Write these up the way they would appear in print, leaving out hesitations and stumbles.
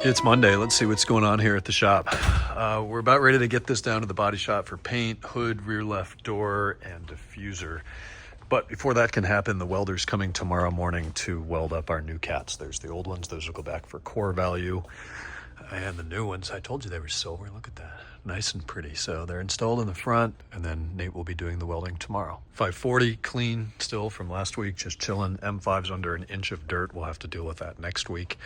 It's Monday. Let's see what's going on here at the shop. We're about ready to get this down to the body shop for paint, hood, rear left door, and diffuser. But before that can happen, the welder's coming tomorrow morning to weld up our new cats. There's the old ones. Those will go back for core value. And the new ones, I told you they were silver. Look at that. Nice and pretty. So they're installed in the front, and then Nate will be doing the welding tomorrow. 540, clean still from last week, just chilling. M5's under an inch of dirt. We'll have to deal with that next week.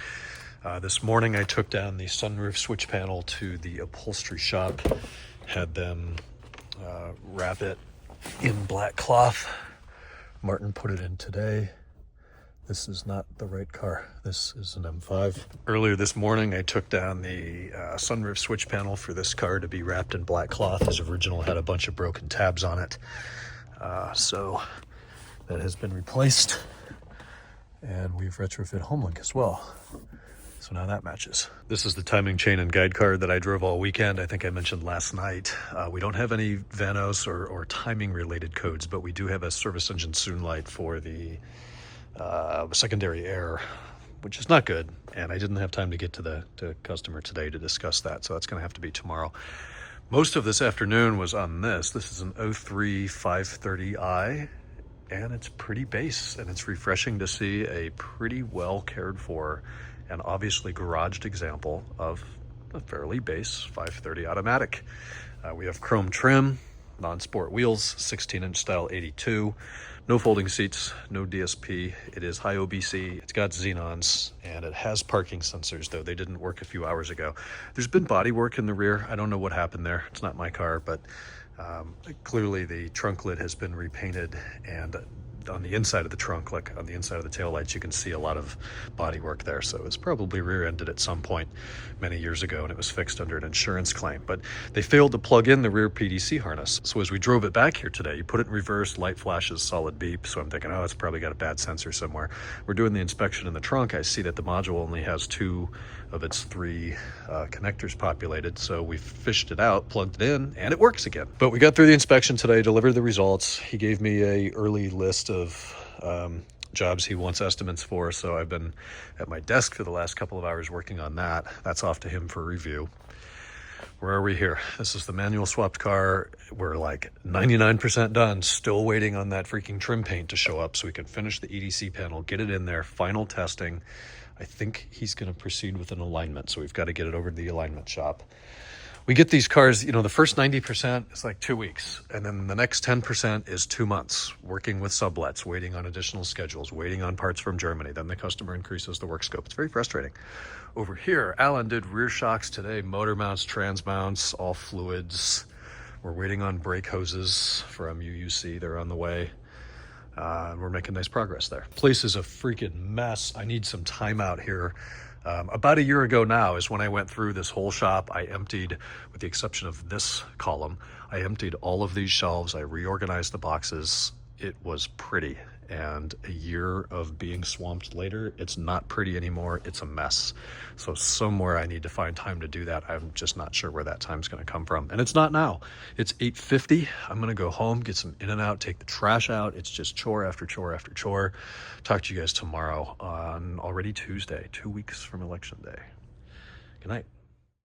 This morning I took down the sunroof switch panel to the upholstery shop, had them wrap it in black cloth. Martin put it in today. This is not the right car. This is an M5. Earlier this morning I took down the sunroof switch panel for this car to be wrapped in black cloth. His original had a bunch of broken tabs on it. So that has been replaced. And we've retrofit HomeLink as well. So now that matches. This is the timing chain and guide car that I drove all weekend. I think I mentioned last night. We don't have any Vanos or timing related codes, but we do have a service engine soon light for the secondary air, which is not good. And I didn't have time to get to the customer today to discuss that. So that's gonna have to be tomorrow. Most of this afternoon was on this. This is an 03 530i. And it's pretty base, and it's refreshing to see a pretty well cared for and obviously garaged example of a fairly base 530 automatic. We have chrome trim, non-sport wheels, 16-inch style 82, no folding seats, no DSP. It is high OBC, it's got xenons, and it has parking sensors, though they didn't work a few hours ago. There's been body work in the rear. I don't know what happened there. It's not my car, but clearly the trunk lid has been repainted, and on the inside of the trunk, like on the inside of the taillights, you can see a lot of body work there. So it was probably rear-ended at some point many years ago, and it was fixed under an insurance claim. But they failed to plug in the rear PDC harness. So as we drove it back here today, you put it in reverse, light flashes, solid beep. So I'm thinking, oh, it's probably got a bad sensor somewhere. We're doing the inspection in the trunk. I see that the module only has 2 of its 3 connectors populated. So we fished it out, plugged it in, and it works again. But we got through the inspection today, delivered the results. He gave me a early list of jobs he wants estimates for. So I've been at my desk for the last couple of hours working on that. That's off to him for review. Where are we here? This is the manual swapped car. We're like 99% done, still waiting on that freaking trim paint to show up so we can finish the EDC panel, get it in there, final testing. I think he's going to proceed with an alignment, so we've got to get it over to the alignment shop. We get these cars, you know, the first 90% is like 2 weeks, and then the next 10% is 2 months, working with sublets, waiting on additional schedules, waiting on parts from Germany. Then the customer increases the work scope. It's very frustrating. Over here, Alan did rear shocks today, motor mounts, trans mounts, all fluids. We're waiting on brake hoses from UUC. They're on the way. We're making nice progress there. Place is a freaking mess. I need some time out here. About a year ago now is when I went through this whole shop. I emptied, with the exception of this column, I emptied all of these shelves. I reorganized the boxes. It was pretty. And a year of being swamped later, it's not pretty anymore. It's a mess. So somewhere I need to find time to do that. I'm just not sure where that time's going to come from. And it's not now. It's 8:50. I'm going to go home, get some in and out, take the trash out. It's just chore after chore after chore. Talk to you guys tomorrow on already Tuesday, 2 weeks from Election Day. Good night.